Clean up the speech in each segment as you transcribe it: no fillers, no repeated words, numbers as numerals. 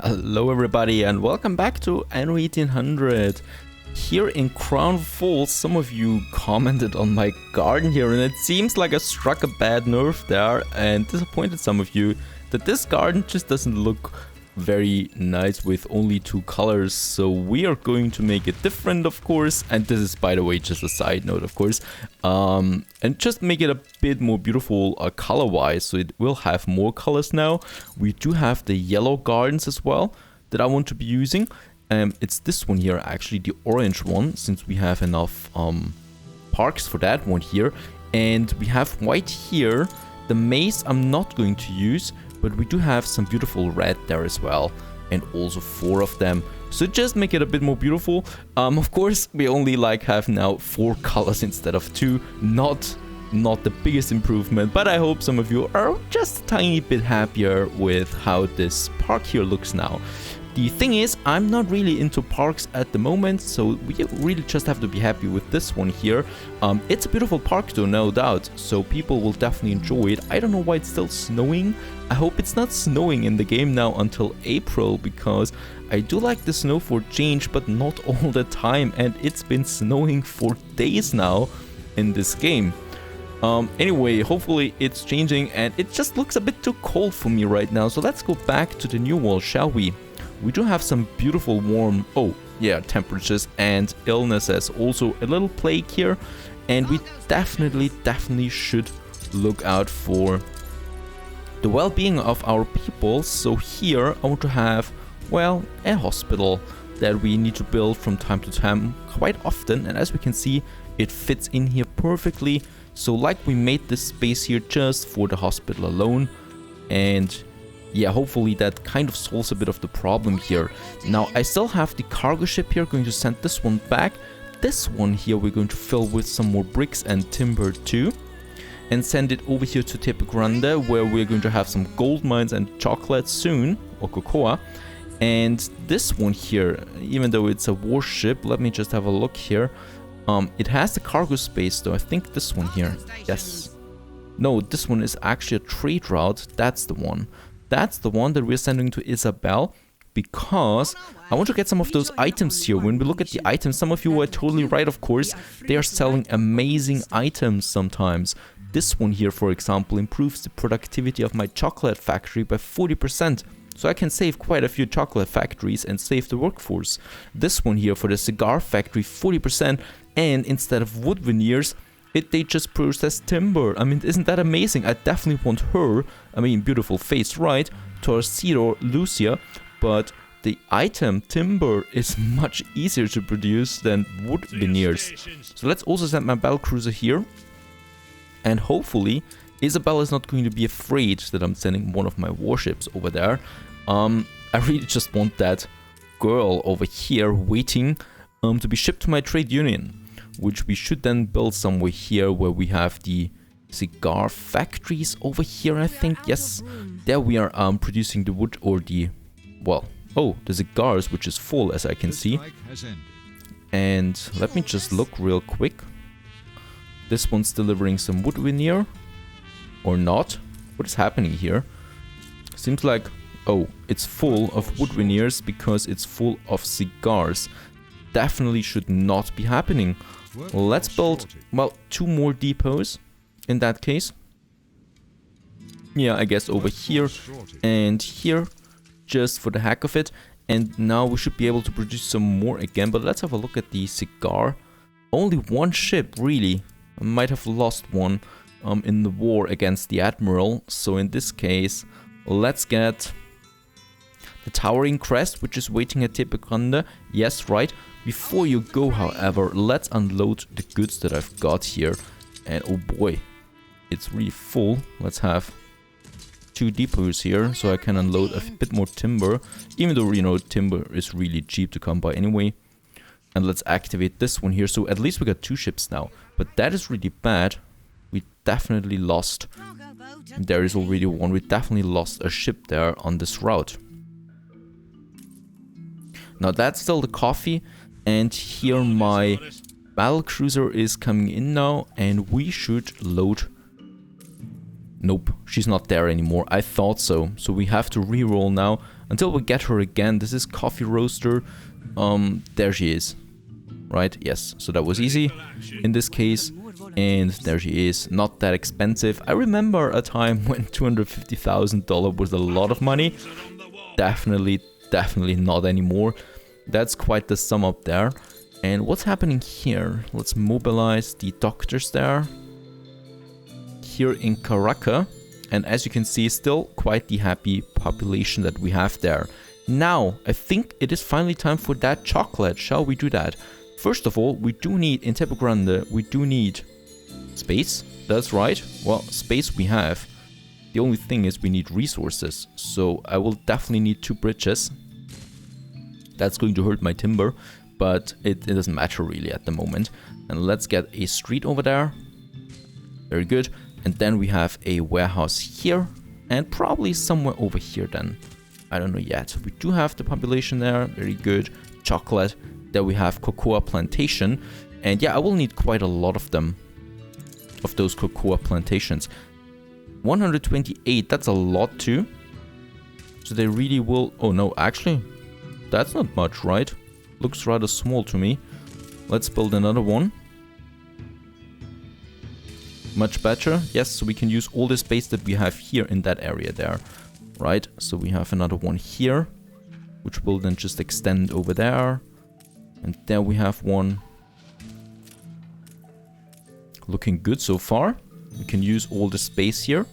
Hello everybody and welcome back to Anno 1800. Here in Crown Falls, some of you commented on my garden here and it seems like I struck a bad nerve there and disappointed some of you that this garden just doesn't look very nice with only two colors. So we are going to make it different, of course, and this is, by the way, just a side note, of course, and just make it a bit more beautiful color wise, so it will have more colors now. We do have the yellow gardens as well that I want to be using. It's this one here, actually the orange one, since we have enough parks for that one here. And we have white here. The maze I'm not going to use, but we do have some beautiful red there as well, and also 4 of them. So just make it a bit more beautiful. Of course, we only have now 4 colors instead of 2. Not the biggest improvement, but I hope some of you are just a tiny bit happier with how this park here looks now. The thing is, I'm not really into parks at the moment, so we really just have to be happy with this one here. It's a beautiful park though, no doubt, so people will definitely enjoy it. I don't know why it's still snowing. I hope it's not snowing in the game now until April, because I do like the snow for change, but not all the time, and it's been snowing for days now in this game. Anyway, hopefully it's changing, and it just looks a bit too cold for me right now, so let's go back to the new wall, shall we? We do have some beautiful warm, temperatures and illnesses. Also a little plague here. And we definitely should look out for the well-being of our people. So here I want to have, well, a hospital that we need to build from time to time quite often. And as we can see, it fits in here perfectly. So like we made this space here just for the hospital alone. And yeah, hopefully that kind of solves a bit of the problem here. Now, I still have the cargo ship here, going to send this one back. This one here we're going to fill with some more bricks and timber too. And send it over here to Tepe Grande, where we're going to have some gold mines and chocolate soon, or cocoa. And this one here, even though it's a warship, let me just have a look here. It has the cargo space though, I think this one here, yes. No, this one is actually a trade route, that's the one. That's the one that we're sending to Isabel, because I want to get some of those items here. When we look at the items, some of you are totally right, of course. They are selling amazing items sometimes. This one here, for example, improves the productivity of my chocolate factory by 40%. So I can save quite a few chocolate factories and save the workforce. This one here for the cigar factory, 40%. And instead of wood veneers, they just process timber. I mean, isn't that amazing? I definitely want her. I mean, beautiful face, right? Torcido Lucia. But the item, timber, is much easier to produce than wood veneers. So let's also send my battle cruiser here. And hopefully, Isabel is not going to be afraid that I'm sending one of my warships over there. I really just want that girl over here waiting to be shipped to my trade union, which we should then build somewhere here where we have the cigar factories over here, I think. Yes, there we are producing the wood or the, the cigars, which is full as I can see. And let me just look real quick. This one's delivering some wood veneer or not. What is happening here? Seems like, it's full of wood veneers because it's full of cigars. Definitely should not be happening. Let's build, 2 more depots in that case. Yeah, I guess over here and here, just for the heck of it. And now we should be able to produce some more again, but let's have a look at the cigar. Only 1 ship, really. I might have lost one in the war against the Admiral. So in this case, let's get the Towering Crest, which is waiting at Tepe Grande. Yes, right. Before you go, however, let's unload the goods that I've got here. And oh boy, it's really full. Let's have 2 depots here so I can unload a bit more timber. Even though, you know, timber is really cheap to come by anyway. And let's activate this one here. So at least we got 2 ships now. But that is really bad. We definitely lost. There is already one. We definitely lost a ship there on this route. Now that's still the coffee. And here my battle cruiser is coming in now, and we should load Nope, she's not there anymore. I thought so. So we have to re-roll now until we get her again. This is coffee roaster. There she is. Right? Yes. So that was easy in this case. And there she is. Not that expensive. I remember a time when $250,000 was a lot of money. Definitely not anymore. That's quite the sum up there. And what's happening here? Let's mobilize the doctors there. Here in Caracas. And as you can see, still quite the happy population that we have there. Now, I think it is finally time for that chocolate. Shall we do that? First of all, we do need, in Tepe Grande, we do need space. That's right. Well, space we have. The only thing is we need resources. So I will definitely need 2 bridges. That's going to hurt my timber, but it doesn't matter really at the moment. And let's get a street over there. Very good. And then we have a warehouse here and probably somewhere over here then. I don't know yet. We do have the population there. Very good. Chocolate. There we have cocoa plantation. And yeah, I will need quite a lot of them. Of those cocoa plantations. 128. That's a lot too. So they really will... Oh no, actually... That's not much, right? Looks rather small to me. Let's build another one. Much better. Yes, so we can use all the space that we have here in that area there. Right, so we have another one here, which will then just extend over there. And there we have one. Looking good so far. We can use all the space here.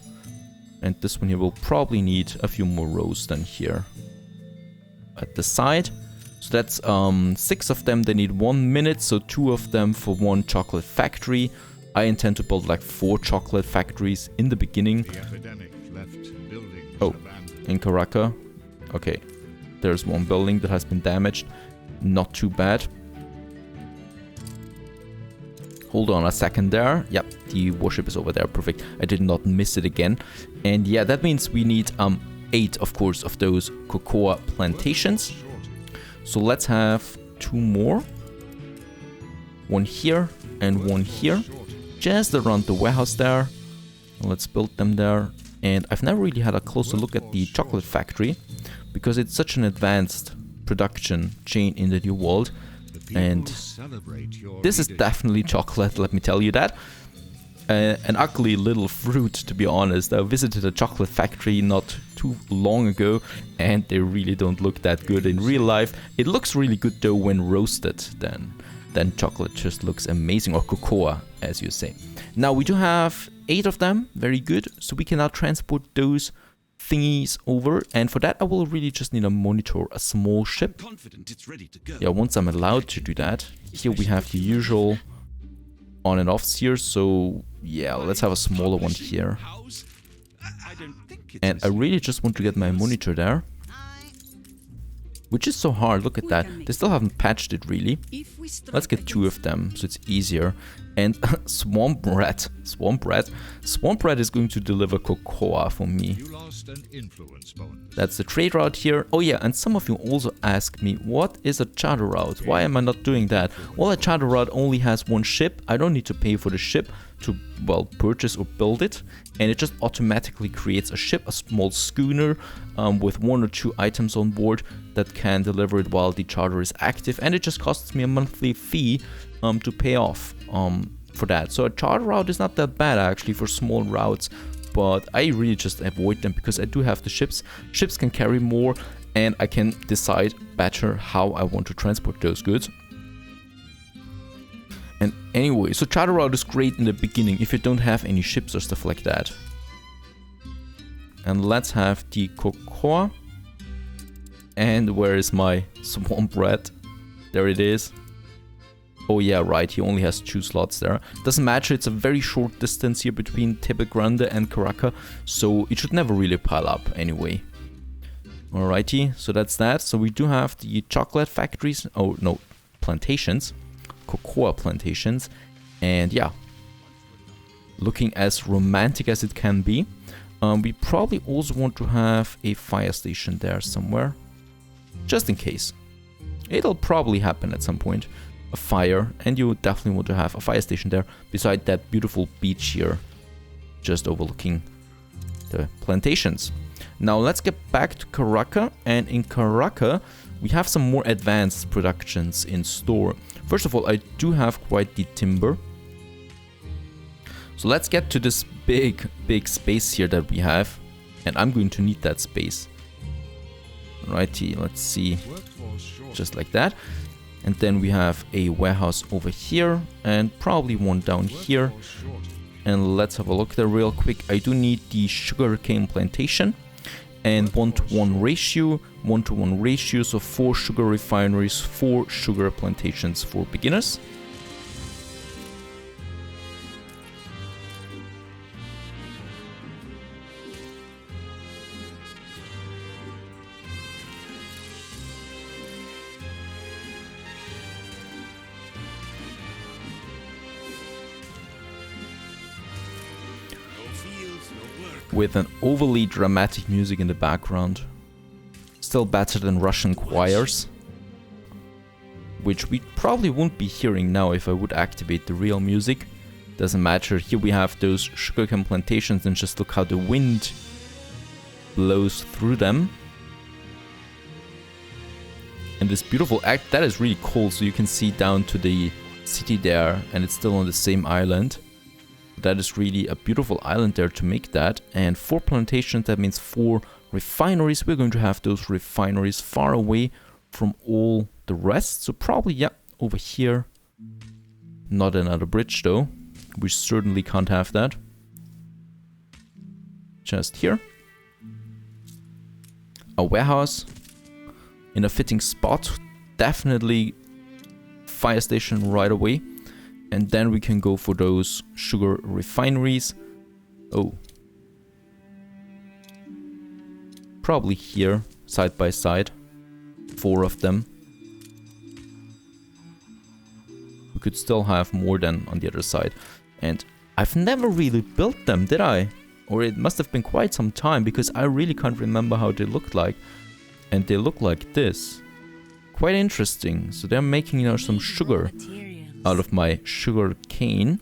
And this one here will probably need a few more rows than here. At the side. So that's 6 of them, they need 1 minute, so 2 of them for 1 chocolate factory. I intend to build like 4 chocolate factories in the beginning. Oh, in Caracas. Okay, there's 1 building that has been damaged. Not too bad. Hold on a second there. Yep, the warship is over there. Perfect. I did not miss it again. And yeah, that means we need 8, of course, of those cocoa plantations. So let's have 2 more. 1 here and 1 here. Just around the warehouse there. Let's build them there. And I've never really had a closer look at the chocolate factory because it's such an advanced production chain in the New World. And this is definitely chocolate, let me tell you that. An ugly little fruit, to be honest. I visited a chocolate factory not too long ago and they really don't look that good in real life. It looks really good though when roasted, then chocolate just looks amazing, or cocoa as you say. Now we do have 8 of them, very good. So we can now transport those thingies over, and for that I will really just need a monitor, a small ship. Yeah, once I'm allowed to do that. Here we have the usual on and offs here, so yeah, let's have a smaller one here. And I really just want to get my monitor there, which is so hard. Look at that, they still haven't patched it really. Let's get 2 of them so it's easier. And Swamp Rat is going to deliver cocoa for me. That's the trade route here. Oh yeah, and some of you also ask me, what is a charter route? Why am I not doing that? Well, a charter route only has 1 ship. I don't need to pay for the ship to, well, purchase or build it. And it just automatically creates a ship, a small schooner with 1 or 2 items on board that can deliver it while the charter is active. And it just costs me a monthly fee to pay off for that. So a charter route is not that bad actually for small routes, but I really just avoid them because I do have the ships. Ships can carry more and I can decide better how I want to transport those goods. And anyway, so charter route is great in the beginning if you don't have any ships or stuff like that. And let's have the cocoa. And where is my swamp rat? There it is. Oh yeah, right, he only has 2 slots there. Doesn't matter, it's a very short distance here between Tepe Grande and Caracas, so it should never really pile up anyway. Alrighty, so that's that. So we do have the chocolate factories, oh no, plantations, cocoa plantations, and yeah, looking as romantic as it can be. We probably also want to have a fire station there somewhere, just in case. It'll probably happen at some point. A fire, and you definitely want to have a fire station there beside that beautiful beach here, just overlooking the plantations. Now let's get back to Caraca, and in Caraca we have some more advanced productions in store. First of all, I do have quite the timber. So let's get to this big space here that we have, and I'm going to need that space. Righty, let's see, just like that. And then we have a warehouse over here and probably one down here. And let's have a look there real quick. I do need the sugarcane plantation and 1-to-1 ratio, 1-to-1 ratio, so 4 sugar refineries, 4 sugar plantations for beginners. With an overly dramatic music in the background. Still better than Russian choirs, which we probably won't be hearing now if I would activate the real music. Doesn't matter. Here we have those sugarcane plantations, and just look how the wind blows through them. And this beautiful act, that is really cool. So you can see down to the city there, and it's still on the same island. That is really a beautiful island there to make that. And 4 plantations, that means 4 refineries. We're going to have those refineries far away from all the rest. So probably, yeah, over here. Not another bridge though. We certainly can't have that. Just here. A warehouse in a fitting spot. Definitely fire station right away. And then we can go for those sugar refineries. Oh. Probably here, side by side. 4 of them. We could still have more than on the other side. And I've never really built them, did I? Or it must have been quite some time, because I really can't remember how they looked like. And they look like this. Quite interesting. So they're making, you know, some sugar out of my sugar cane.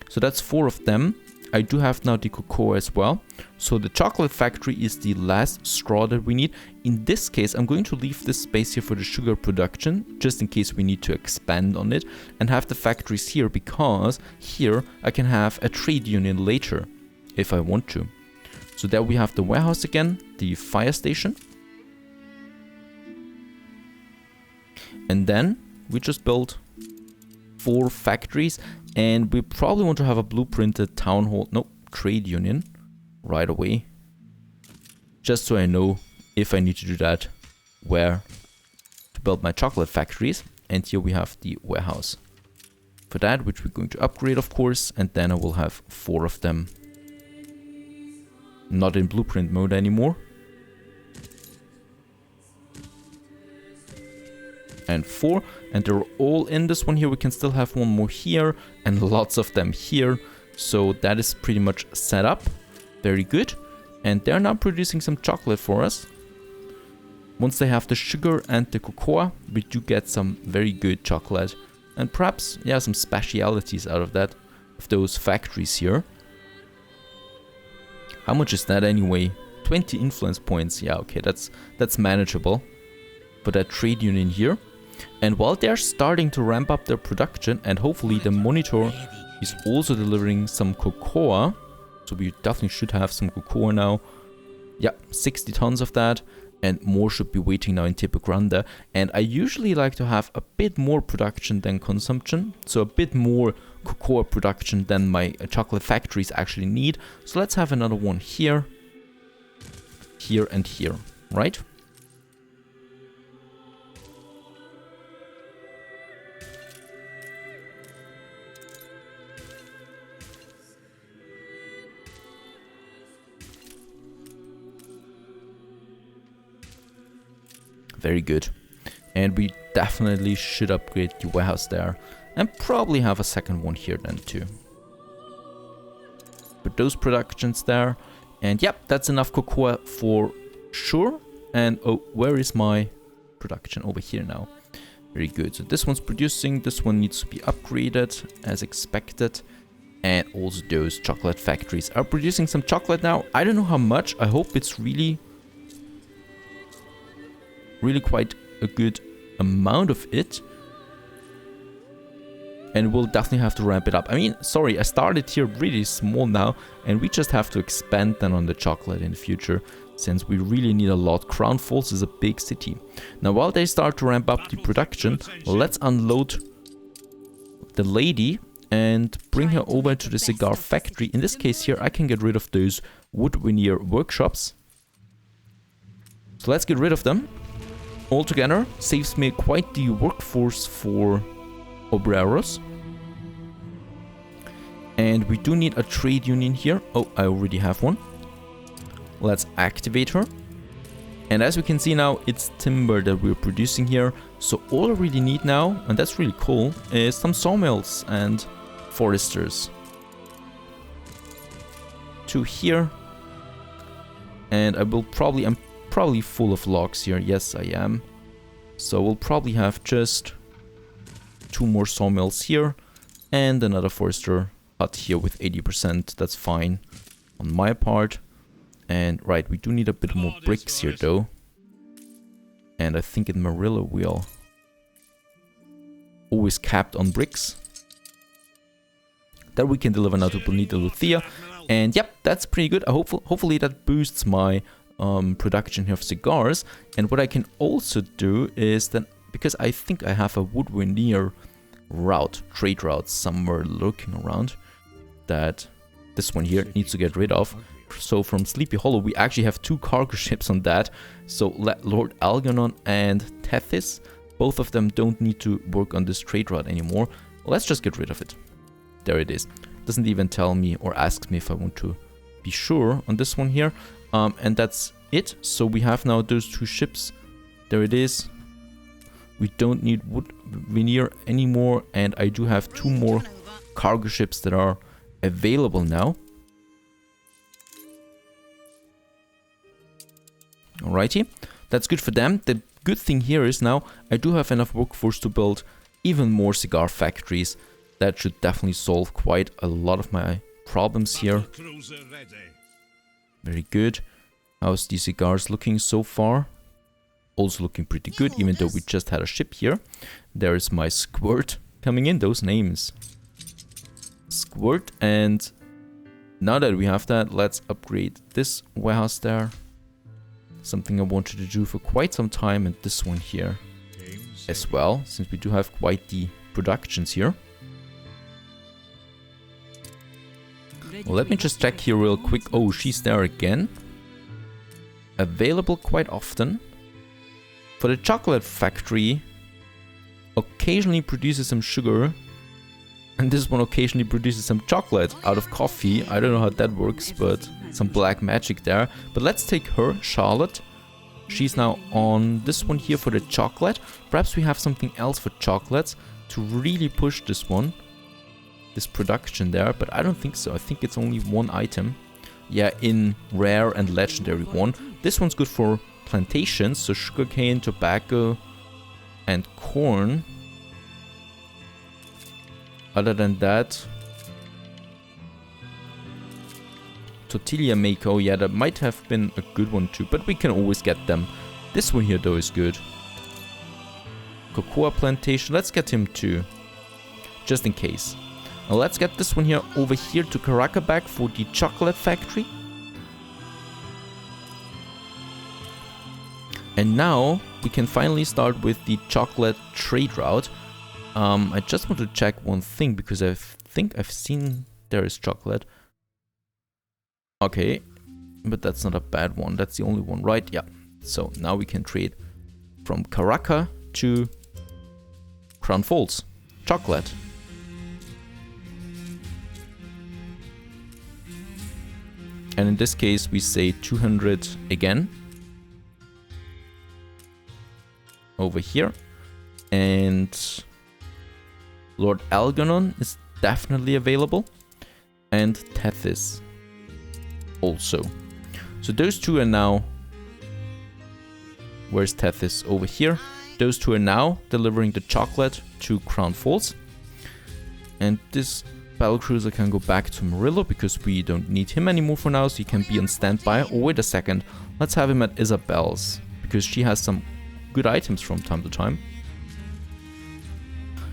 So that's 4 of them. I do have now the cocoa as well. So the chocolate factory is the last straw that we need. In this case, I'm going to leave this space here for the sugar production, just in case we need to expand on it, and have the factories here, because here I can have a trade union later if I want to. So there we have the warehouse again, the fire station. And then we just built 4 factories, and we probably want to have a blueprinted town hall, no, trade union right away, just so I know if I need to do that, where to build my chocolate factories. And here we have the warehouse for that, which we're going to upgrade, of course, and then I will have 4 of them, not in blueprint mode anymore. And 4, and they're all in this one here. We can still have 1 more here and lots of them here. So that is pretty much set up. Very good. And they're now producing some chocolate for us. Once they have the sugar and the cocoa, we do get some very good chocolate. And perhaps, yeah, some specialities out of that, of those factories here. How much is that anyway? 20 influence points. Yeah, okay, that's manageable for that trade union here. And while they're starting to ramp up their production, and hopefully the monitor is also delivering some cocoa, so we definitely should have some cocoa now. Yeah, 60 tons of that, and more should be waiting now in Tepe Grande. And I usually like to have a bit more production than consumption, so a bit more cocoa production than my chocolate factories actually need. So let's have another one here, here and here, right? Very good. And we definitely should upgrade the warehouse there. And probably have a second one here then too. Put those productions there. And yep, that's enough cocoa for sure. And oh, where is my production? Over here now. Very good. So this one's producing. This one needs to be upgraded as expected. And also those chocolate factories are producing some chocolate now. I don't know how much. I hope it's really quite a good amount of it. And we'll definitely have to ramp it up. I mean, sorry, I started here really small now, and we just have to expand then on the chocolate in the future, since we really need a lot. Crown Falls is a big city. Now, while they start to ramp up the production, let's unload the lady and bring her over to the Cigar Factory. In this case here, I can get rid of those wood veneer workshops. So let's get rid of them altogether. Saves me quite the workforce for obreros. And we do need a trade union here. Oh, I already have one. Let's activate her. And as we can see now, it's timber that we're producing here. So all I really need now, and that's really cool, is some sawmills and foresters. 2 here. And I'm probably full of logs here. Yes, I am. So we'll probably have just 2 more sawmills here and another forester hut here with 80%. That's fine on my part. And right, we do need a bit more bricks here though. And I think in Marilla we are always capped on bricks. That we can deliver now to Bonita Lucia. And yep, that's pretty good. Hopefully that boosts my production here of cigars. And what I can also do is that, because I think I have a wood veneer trade route somewhere lurking around, that this one here needs to get rid of. So from Sleepy Hollow, we actually have 2 cargo ships on that. So Lord Algernon and Tethys, both of them don't need to work on this trade route anymore. Let's just get rid of it. There it is. Doesn't even tell me or ask me if I want to be sure on this one here. And that's it. So we have now those 2 ships. There it is. We don't need wood veneer anymore. And I do have 2 more cargo ships that are available now. Alrighty, that's good for them. The good thing here is now I do have enough workforce to build even more cigar factories. That should definitely solve quite a lot of my problems here. Very good. How's the cigars looking so far? Also looking pretty good, even though we just had a ship here. There is my Squirt coming in, those names. Squirt, and now that we have that, let's upgrade this warehouse there. Something I wanted to do for quite some time, and this one here as well, since we do have quite the productions here. Well, let me just check here real quick. Oh, she's there again. Available quite often. For the chocolate factory, occasionally produces some sugar. And this one occasionally produces some chocolate out of coffee. I don't know how that works, but some black magic there. But let's take her, Charlotte. She's now on this one here for the chocolate. Perhaps we have something else for chocolates to really push this one. This production there, but I don't think so. I think it's only 1 item. Yeah, in rare and legendary one. This one's good for plantations, so sugarcane, tobacco, and corn. Other than that, tortilla maker, oh yeah, that might have been a good one too, but we can always get them. This one here though is good. Cocoa plantation, let's get him too, just in case. Now let's get this one here over here to Caracabag for the chocolate factory. And now we can finally start with the chocolate trade route. I just want to check one thing, because I think I've seen there is chocolate. Okay, but that's not a bad one. That's the only one, right? Yeah. So now we can trade from Caraca to Crown Falls. Chocolate. And in this case, we say 200 again. Over here. And Lord Algernon is definitely available. And Tethys also. So those 2 are now... Where's Tethys? Over here. Those 2 are now delivering the chocolate to Crown Falls. And this Battlecruiser can go back to Murillo because we don't need him anymore for now, so he can be on standby. Oh, wait a second. Let's have him at Isabel's because she has some good items from time to time.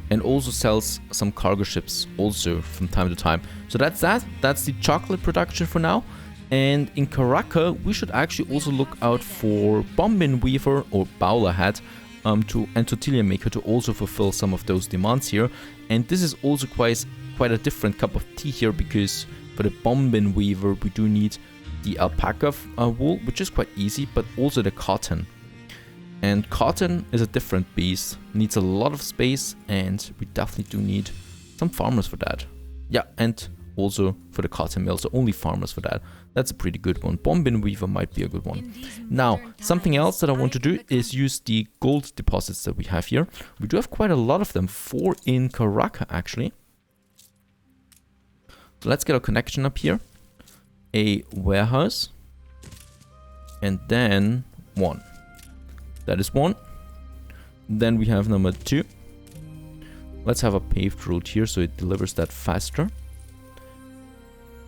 And also sells some cargo ships also from time to time. So that's that. That's the chocolate production for now. And in Caraca, we should actually also look out for Bombin Weaver or Bowler Hat and Tortilla Maker to also fulfill some of those demands here. And this is also quite a different cup of tea here, because for the Bombin Weaver we do need the alpaca wool, which is quite easy, but also the cotton. And cotton is a different beast, needs a lot of space, and we definitely do need some farmers for that. Yeah, and also for the cotton mill, so only farmers for that. That's a pretty good one. Bombin Weaver might be a good one. Now, something else that I want to do is use the gold deposits that we have here. We do have quite a lot of them, 4 in Caraca actually. So let's get a connection up here. A warehouse. And then 1. That is 1. Then we have number 2. Let's have a paved road here so it delivers that faster.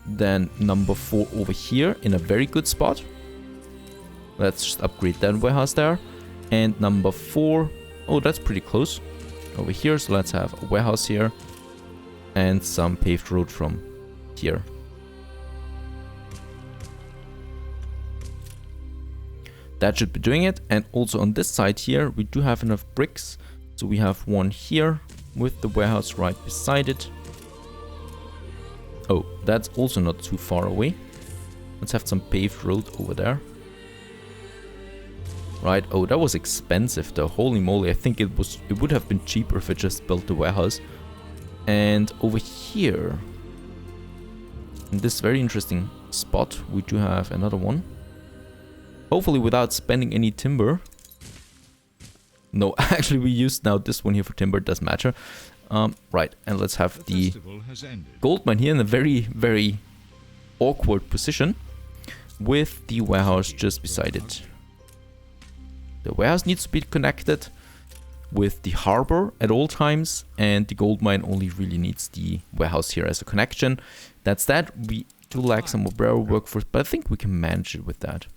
Then number 4 over here in a very good spot. Let's just upgrade that warehouse there. And number 4, oh, that's pretty close over here. So let's have a warehouse here and some paved road from here. That should be doing it. And also on this side here, we do have enough bricks. So we have 1 here with the warehouse right beside it. Oh, that's also not too far away. Let's have some paved road over there. Right, oh, that was expensive though. Holy moly, I think it would have been cheaper if I just built the warehouse. And over here, in this very interesting spot, we do have another one. Hopefully without spending any timber. No, actually we used now this one here for timber, doesn't matter. Right, and let's have the gold mine here in a very, very awkward position with the warehouse just beside it. The warehouse needs to be connected with the harbor at all times, and the gold mine only really needs the warehouse here as a connection. That's that. We do lack some obrero workforce, but I think we can manage it with that.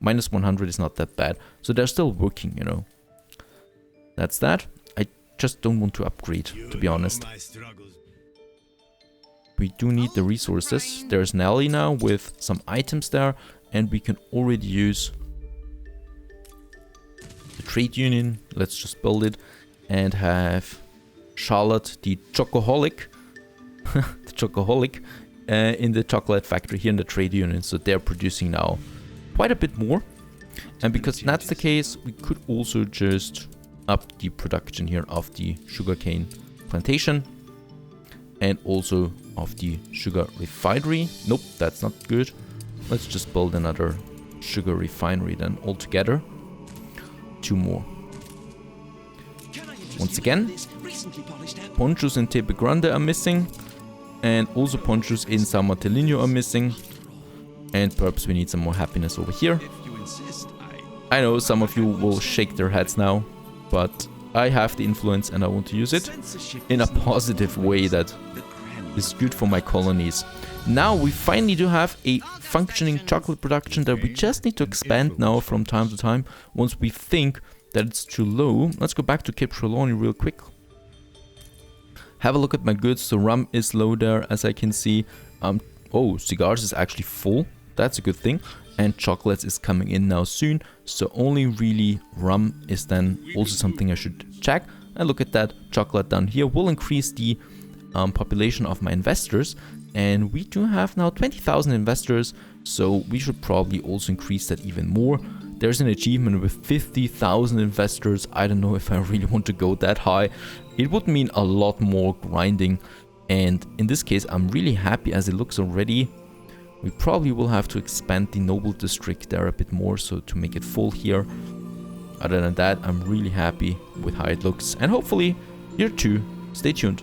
Minus 100 is not that bad, so they're still working, you know. That's that. I just don't want to upgrade, to be honest. We do need the resources. There's Nelly now with some items there, and we can already use the trade union. Let's just build it and have Charlotte, the chocoholic, the chocoholic, in the chocolate factory here in the trade union. So they're producing now quite a bit more. And because that's the case, we could also just up the production here of the sugarcane plantation and also of the sugar refinery. Nope, that's not good. Let's just build another sugar refinery then altogether. 2 more. Once again, ponchos in Tepe Grande are missing, and also ponchos in San Martelino are missing, and perhaps we need some more happiness over here. I know some of you will shake their heads now, but I have the influence and I want to use it in a positive way that is good for my colonies. Now we finally do have a functioning chocolate production that we just need to expand now from time to time once we think that it's too low. Let's go back to Cape Trelawney real quick. Have a look at my goods. So rum is low there, as I can see. Oh, cigars is actually full. That's a good thing. And chocolates is coming in now soon. So only really rum is then also something I should check. And look at that chocolate down here will increase the population of my investors. And we do have now 20,000 investors. So we should probably also increase that even more. There's an achievement with 50,000 investors. I don't know if I really want to go that high. It would mean a lot more grinding. And in this case, I'm really happy as it looks already. We probably will have to expand the Noble District there a bit more, so to make it full here. Other than that, I'm really happy with how it looks. And hopefully, you too. Stay tuned.